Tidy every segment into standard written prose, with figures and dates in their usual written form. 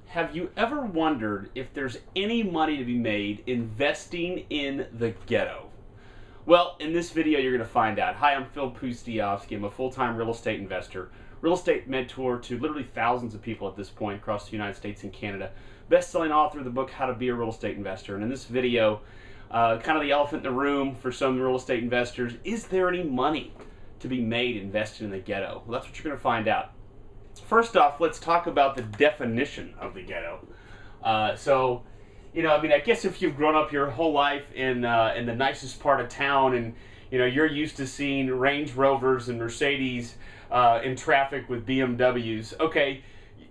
Have you ever wondered if there's any money to be made investing in the ghetto? Well, in this video you're going to find out. Hi, I'm Phil Pustiowski. I'm a full-time real estate investor, real estate mentor to literally thousands of people at this point across the United States and Canada. Best-selling author of the book, How to Be a Real Estate Investor. And in this video, kind of the elephant in the room for some real estate investors, is there any money to be made investing in the ghetto? Well, that's what you're going to find out. First off, let's talk about the definition of the ghetto. I guess if you've grown up your whole life in the nicest part of town, and you're used to seeing Range Rovers and Mercedes in traffic with BMWs, okay,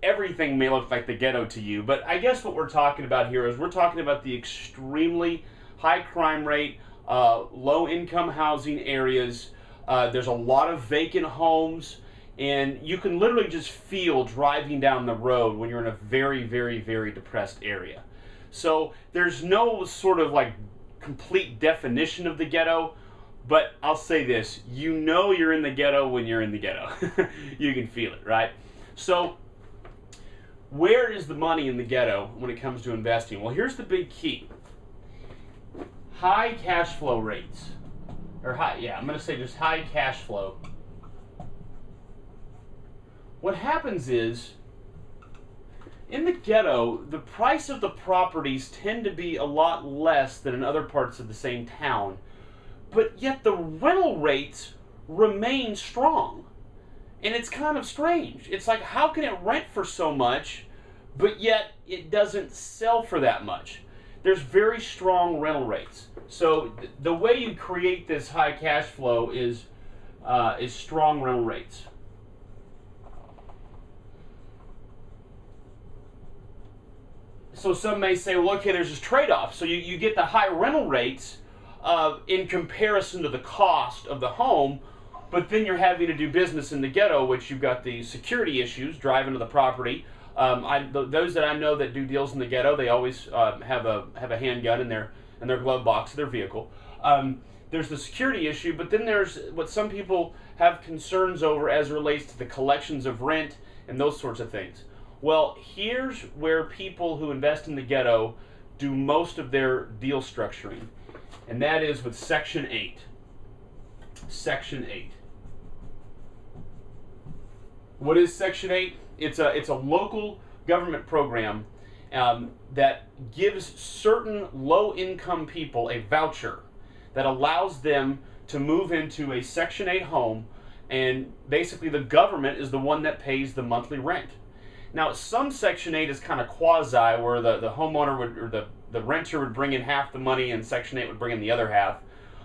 everything may look like the ghetto to you. But I guess what we're talking about here is we're talking about the extremely high crime rate, low income housing areas. There's a lot of vacant homes. And you can literally just feel driving down the road when you're in a very, very, very depressed area. So there's no sort of like complete definition of the ghetto, but I'll say this, you're in the ghetto when you're in the ghetto. You can feel it, right? So where is the money in the ghetto when it comes to investing? Well, here's the big key. High cash flow rates. I'm going to say just high cash flow. What happens is, in the ghetto, the price of the properties tend to be a lot less than in other parts of the same town, but yet the rental rates remain strong. And it's kind of strange. It's like, how can it rent for so much, but yet it doesn't sell for that much? There's very strong rental rates. So the way you create this high cash flow is strong rental rates. So some may say, well, okay, there's this trade-off. So you get the high rental rates in comparison to the cost of the home, but then you're having to do business in the ghetto, which you've got the security issues driving to the property. Those that I know that do deals in the ghetto, they always have a handgun in their glove box of their vehicle. There's the security issue, but then there's what some people have concerns over as it relates to the collections of rent and those sorts of things. Well, here's where people who invest in the ghetto do most of their deal structuring, and that is with Section 8. Section 8. What is Section 8? It's a local government program that gives certain low-income people a voucher that allows them to move into a Section 8 home, and basically the government is the one that pays the monthly rent. Now, some Section 8 is kind of quasi, where the homeowner would, or the renter would bring in half the money and Section 8 would bring in the other half.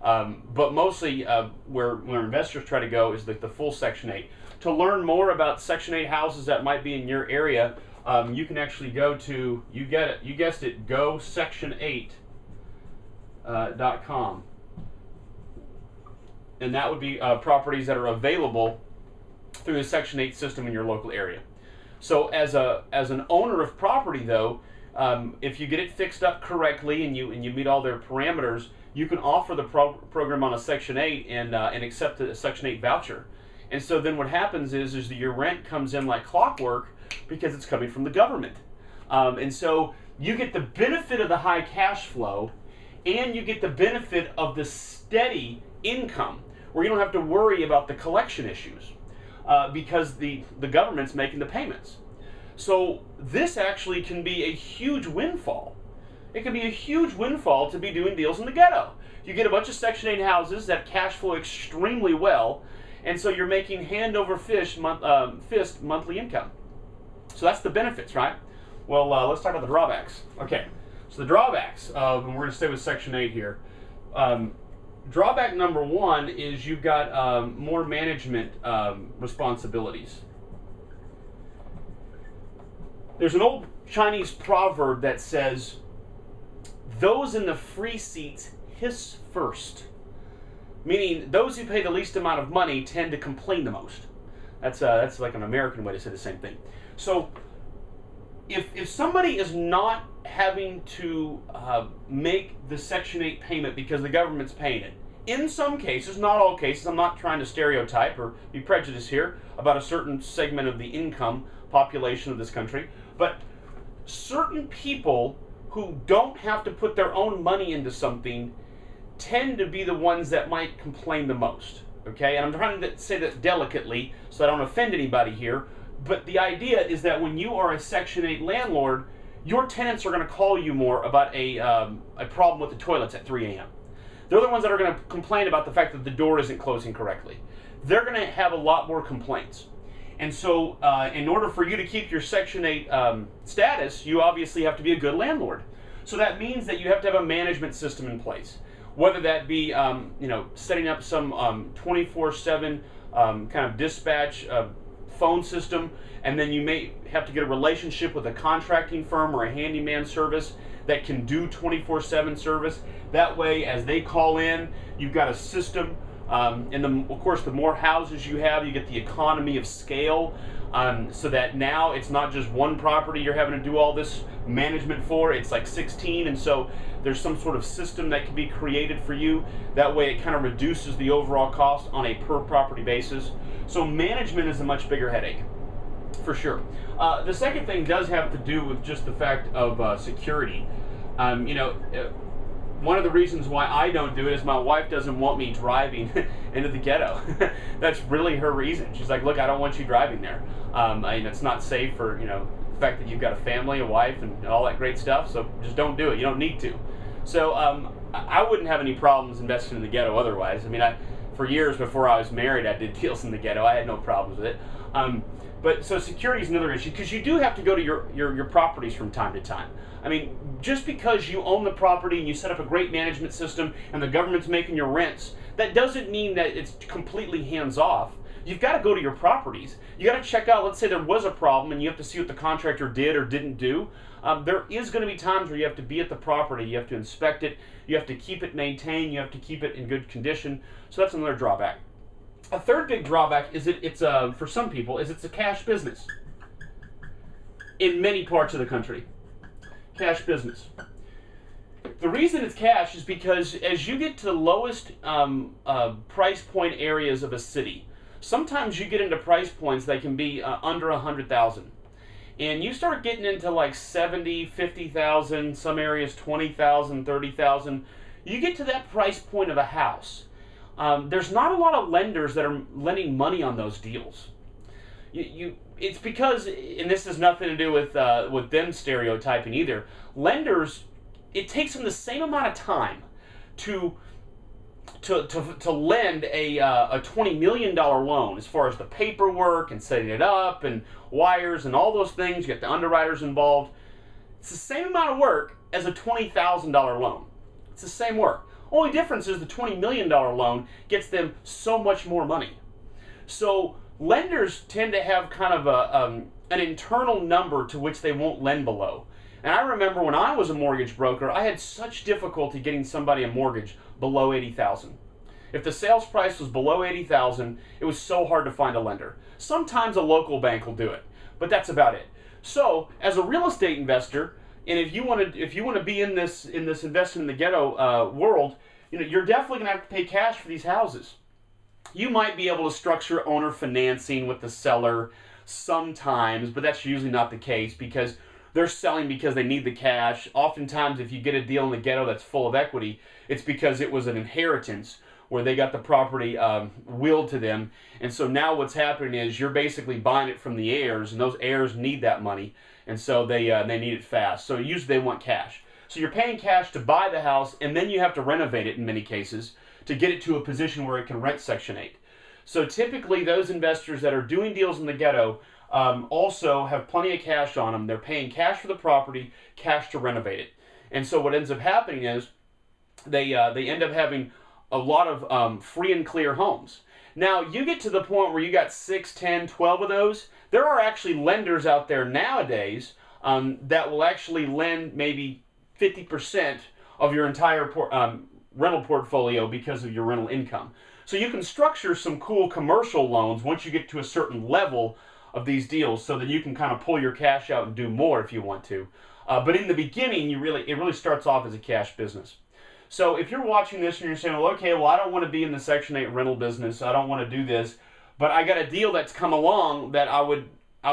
But mostly where investors try to go is the full Section 8. To learn more about Section 8 houses that might be in your area, you can actually go to, you guessed it, gosection8.com. And that would be properties that are available through the Section 8 system in your local area. So as an owner of property, though, if you get it fixed up correctly and you meet all their parameters, you can offer the program on a Section 8 and accept a Section 8 voucher. And so then what happens is that your rent comes in like clockwork because it's coming from the government. And so you get the benefit of the high cash flow, and you get the benefit of the steady income, where you don't have to worry about the collection issues. Because the government's making the payments. So this actually can be a huge windfall. It can be a huge windfall to be doing deals in the ghetto. You get a bunch of Section 8 houses that cash flow extremely well, and so you're making hand over fist monthly income. So that's the benefits, right? Well, let's talk about the drawbacks. Okay, so the drawbacks, and we're going to stay with Section 8 here. Drawback number one is you've got more management responsibilities. There's an old Chinese proverb that says, those in the free seats hiss first. Meaning those who pay the least amount of money tend to complain the most. That's like an American way to say the same thing. So if somebody is not having to make the Section 8 payment because the government's paying it, in some cases, not all cases, I'm not trying to stereotype or be prejudiced here about a certain segment of the income population of this country, but certain people who don't have to put their own money into something tend to be the ones that might complain the most. Okay, and I'm trying to say that delicately so I don't offend anybody here, but the idea is that when you are a Section 8 landlord, your tenants are going to call you more about a problem with the toilets at 3 a.m. They're the ones that are going to complain about the fact that the door isn't closing correctly. They're going to have a lot more complaints. And so in order for you to keep your Section 8 status, you obviously have to be a good landlord. So that means that you have to have a management system in place. Whether that be setting up some 24/7 kind of dispatch phone system, and then you may have to get a relationship with a contracting firm or a handyman service that can do 24/7 service. That way, as they call in, you've got a system. And of course, the more houses you have, you get the economy of scale, so that now it's not just one property you're having to do all this management for, it's like 16, and so there's some sort of system that can be created for you. That way it kind of reduces the overall cost on a per property basis. So management is a much bigger headache, for sure. The second thing does have to do with just the fact of security. One of the reasons why I don't do it is my wife doesn't want me driving into the ghetto. That's really her reason. She's like, look, I don't want you driving there. It's not safe for, the fact that you've got a family, a wife, and all that great stuff, so just don't do it. You don't need to. So I wouldn't have any problems investing in the ghetto otherwise. For years before I was married, I did deals in the ghetto. I had no problems with it. But so security is another issue, because you do have to go to your properties from time to time. Just because you own the property and you set up a great management system and the government's making your rents, that doesn't mean that it's completely hands-off. You've got to go to your properties. You got to check out, let's say there was a problem and you have to see what the contractor did or didn't do. There is going to be times where you have to be at the property, you have to inspect it, you have to keep it maintained, you have to keep it in good condition. So that's another drawback. A third big drawback is it's for some people, is it's a cash business. In many parts of the country. Cash business. The reason it's cash is because as you get to the lowest price point areas of a city, sometimes you get into price points that can be under 100,000. And you start getting into like 70, 50,000, some areas 20,000, 30,000. You get to that price point of a house. There's not a lot of lenders that are lending money on those deals. It's because, and this has nothing to do with them stereotyping either. Lenders, it takes them the same amount of time to lend a $20 million loan, as far as the paperwork and setting it up and wires and all those things. You get the underwriters involved. It's the same amount of work as a $20,000 loan. It's the same work. Only difference is the $20 million loan gets them so much more money. So lenders tend to have kind of an internal number to which they won't lend below. And I remember when I was a mortgage broker, I had such difficulty getting somebody a mortgage below $80,000. If the sales price was below $80,000, it was so hard to find a lender. Sometimes a local bank will do it, but that's about it. So, as a real estate investor, and if you want to be in this investment in the ghetto world, you're definitely going to have to pay cash for these houses. You might be able to structure owner financing with the seller sometimes, but that's usually not the case because they're selling because they need the cash. Oftentimes, if you get a deal in the ghetto that's full of equity, it's because it was an inheritance where they got the property willed to them. And so now what's happening is you're basically buying it from the heirs, and those heirs need that money, and so they need it fast. So usually they want cash. So you're paying cash to buy the house, and then you have to renovate it in many cases to get it to a position where it can rent Section 8. So typically those investors that are doing deals in the ghetto also have plenty of cash on them. They're paying cash for the property, cash to renovate it. And so what ends up happening is they end up having a lot of free and clear homes. Now, you get to the point where you got 6, 10, 12 of those. There are actually lenders out there nowadays that will actually lend maybe 50% of your entire rental portfolio because of your rental income. So you can structure some cool commercial loans once you get to a certain level of these deals so that you can kind of pull your cash out and do more if you want to. But in the beginning, it really starts off as a cash business. So if you're watching this and you're saying, well, okay, well, I don't want to be in the Section 8 rental business. I don't want to do this. But I got a deal that's come along that I would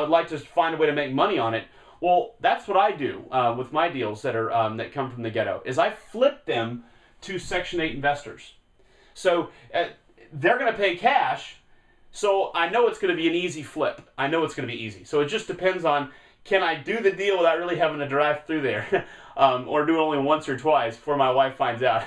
like to find a way to make money on it. Well, that's what I do with my deals that are that come from the ghetto, is I flip them to Section 8 investors. So they're going to pay cash, so I know it's going to be an easy flip. I know it's going to be easy. So it just depends on, can I do the deal without really having to drive through there, or do it only once or twice before my wife finds out.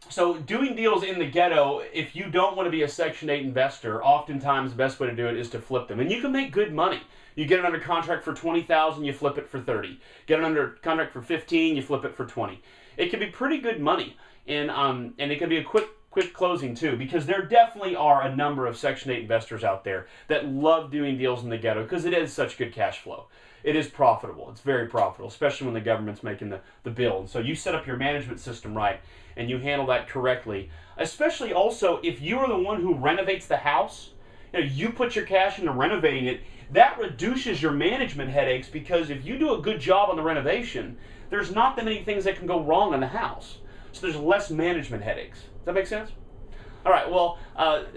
So doing deals in the ghetto, if you don't want to be a Section 8 investor, oftentimes the best way to do it is to flip them. And you can make good money. You get it under contract for $20,000, you flip it for $30,000. Get it under contract for $15,000, you flip it for $20,000. It can be pretty good money, and it can be a quick closing too, because there definitely are a number of Section 8 investors out there that love doing deals in the ghetto because it is such good cash flow. It is profitable. It's very profitable, especially when the government's making the bill. And so you set up your management system right, and you handle that correctly. Especially also if you are the one who renovates the house, you put your cash into renovating it, that reduces your management headaches, because if you do a good job on the renovation, there's not that many things that can go wrong in the house. So there's less management headaches. Does that make sense? All right, well,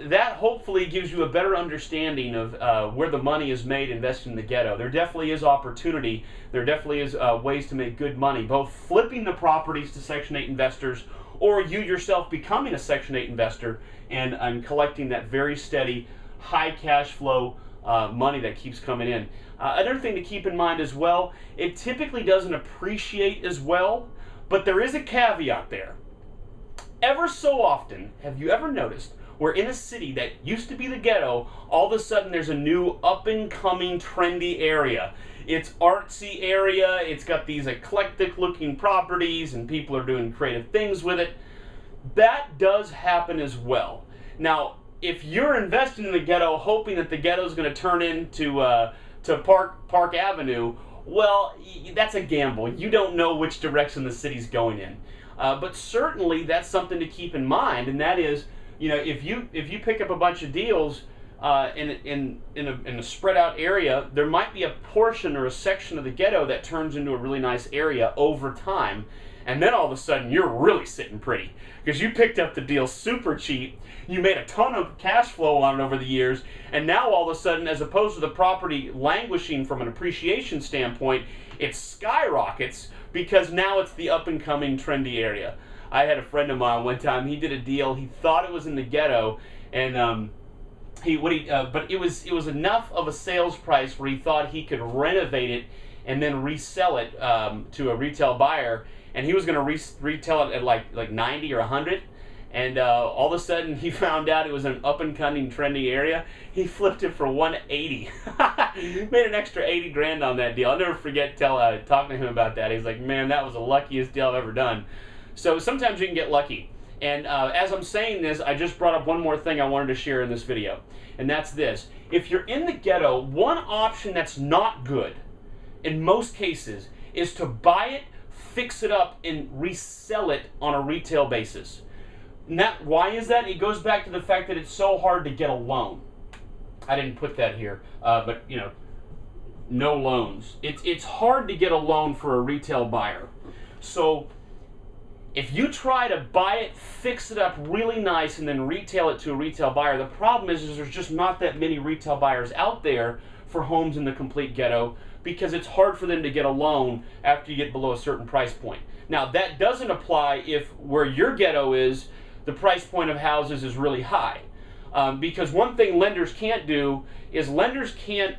that hopefully gives you a better understanding of where the money is made investing in the ghetto. There definitely is opportunity. There definitely is ways to make good money, both flipping the properties to Section 8 investors, or you yourself becoming a Section 8 investor and collecting that very steady, high cash flow money that keeps coming in. Another thing to keep in mind as well, it typically doesn't appreciate as well, but there is a caveat there. Ever so often, have you ever noticed where in a city that used to be the ghetto, all of a sudden there's a new up-and-coming trendy area? It's artsy area, it's got these eclectic-looking properties, and people are doing creative things with it. That does happen as well. Now, if you're investing in the ghetto hoping that the ghetto is going to turn into to Park Avenue, well, that's a gamble. You don't know which direction the city's going in. But certainly that's something to keep in mind, and that is, if you pick up a bunch of deals in a spread out area, there might be a portion or a section of the ghetto that turns into a really nice area over time, and then all of a sudden you're really sitting pretty because you picked up the deal super cheap. You made a ton of cash flow on it over the years, and now all of a sudden, as opposed to the property languishing from an appreciation standpoint, it skyrockets because now it's the up-and-coming trendy area. I had a friend of mine one time, he did a deal, he thought it was in the ghetto, and but it was enough of a sales price where he thought he could renovate it and then resell it to a retail buyer, and he was going to retail it at like 90 or 100, and all of a sudden he found out it was an up-and-coming trendy area. He flipped it for 180. Made an extra 80 grand on that deal. I'll never forget talking to him about that. He's like, man, that was the luckiest deal I've ever done. So sometimes you can get lucky. And as I'm saying this, I just brought up one more thing I wanted to share in this video, and that's this. If you're in the ghetto, one option that's not good in most cases is to buy it, fix it up, and resell it on a retail basis. And why is that? It goes back to the fact that it's so hard to get a loan. I didn't put that here, but no loans. It's hard to get a loan for a retail buyer. So if you try to buy it, fix it up really nice, and then retail it to a retail buyer, the problem is there's just not that many retail buyers out there for homes in the complete ghetto, because it's hard for them to get a loan after you get below a certain price point. Now, that doesn't apply if where your ghetto is, the price point of houses is really high. Because one thing lenders can't do is lenders can't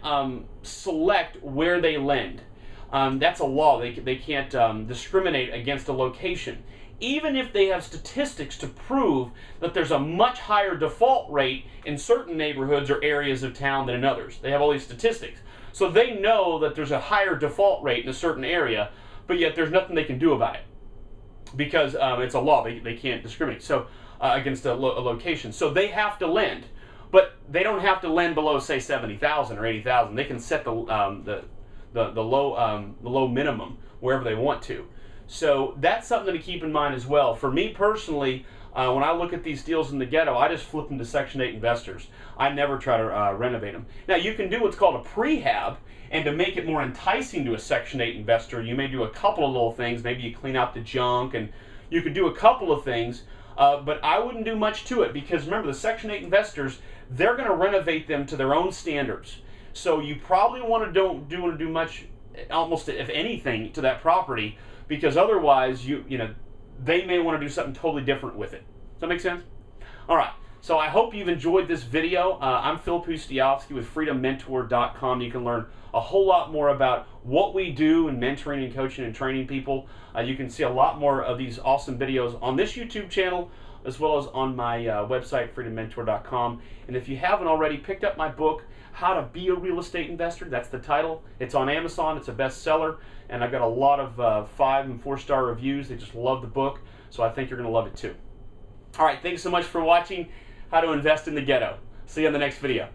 select where they lend. That's a law. They can't discriminate against a location. Even if they have statistics to prove that there's a much higher default rate in certain neighborhoods or areas of town than in others. They have all these statistics. So they know that there's a higher default rate in a certain area, but yet there's nothing they can do about it because it's a law. They can't discriminate against a location. So they have to lend, but they don't have to lend below, say, 70,000 or 80,000. They can set the low minimum wherever they want to. So that's something to keep in mind as well. For me personally, when I look at these deals in the ghetto, I just flip them to Section 8 investors. I never try to renovate them. Now, you can do what's called a prehab, and to make it more enticing to a Section 8 investor, you may do a couple of little things. Maybe you clean out the junk, and you could do a couple of things, but I wouldn't do much to it, because remember, the Section 8 investors, they're going to renovate them to their own standards. So you probably want to don't do much, almost if anything, to that property, because otherwise they may want to do something totally different with it. Does that make sense? All right. So I hope you've enjoyed this video. I'm Phil Pustiowski with freedommentor.com. You can learn a whole lot more about what we do in mentoring and coaching and training people. You can see a lot more of these awesome videos on this YouTube channel, as well as on my website, freedommentor.com. And if you haven't already, picked up my book, How to Be a Real Estate Investor. That's the title. It's on Amazon. It's a bestseller. And I've got a lot of 5 and 4-star reviews. They just love the book. So I think you're going to love it too. All right. Thanks so much for watching How to Invest in the Ghetto. See you in the next video.